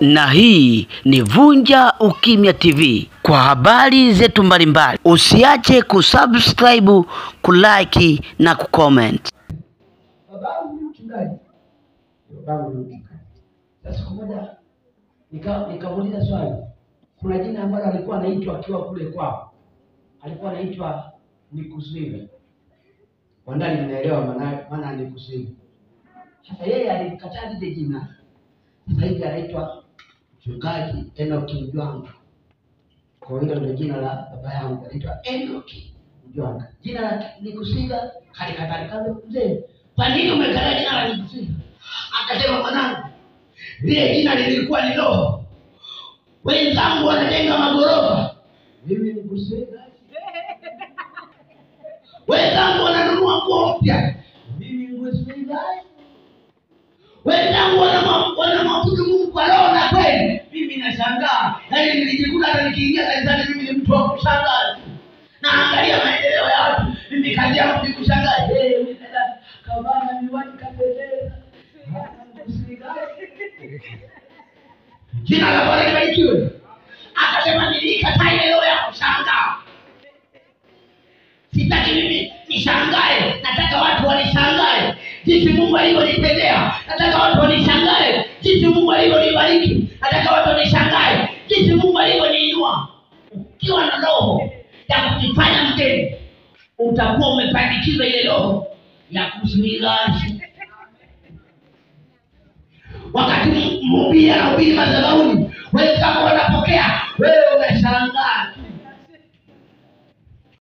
Na hii ni Vunja Ukimya TV kwa habari zetu mbalimbali. Usiache kusubscribe, kulike na kucomment. Babangu ni mchungaji. Sasa siku moja nikamuuliza swali. Kuna jina ambalo alikuwa anaitwa akiwa kule kwao. Alikuwa anaitwa Nikuswive. Wandani mnaelewa maana Nikuswive. Sasa yeye alikataa lile jina. Sasa hivi anaitwa Mchungaji Enoki Mjwanga. Kwa hiyo ndio jina la baba yangu, anaitwa Enoki Mjwanga. Jina la Nikuswive kalikataa mzee. Kwa nini umekataa jina la Nikuswive? Akasema mwanangu, lile jina lilikuwa ni roho. Wenzangu wanajenga magorofa, mimi Nikuswive. Wenzangu wananunua nguo mpya, mimi Nikuswive. Wenzangu wanamwabudu Mungu kwa roho na kweli, mimi nashangaa. Yaani nilijikuta hata nikiingia kanisani mimi ni mtu wa kushangaa. Naangalia maendeleo ya watu, mimi kazi yangu ni kushangaa. Mimi nenda kavana miwani kapendeza. Jina la Bwana libarikiwe. Akasema nilikataa ile roho ya kushangaa. Sitaki mimi nishangae, nataka watu wanishangae jinsi Mungu alivyonitendea. Nataka watu wanishangae jinsi Mungu alivyonibariki. Nataka watu wanishangae jinsi Mungu alivyoniinua. Ukiwa na roho ya kujifanya mgeni, utakuwa umepandikizwa ile roho ya kuzuilaji. Wakati mhubiri anahubiri madhabahuni, wenzako wanapokea, wewe unashangaa.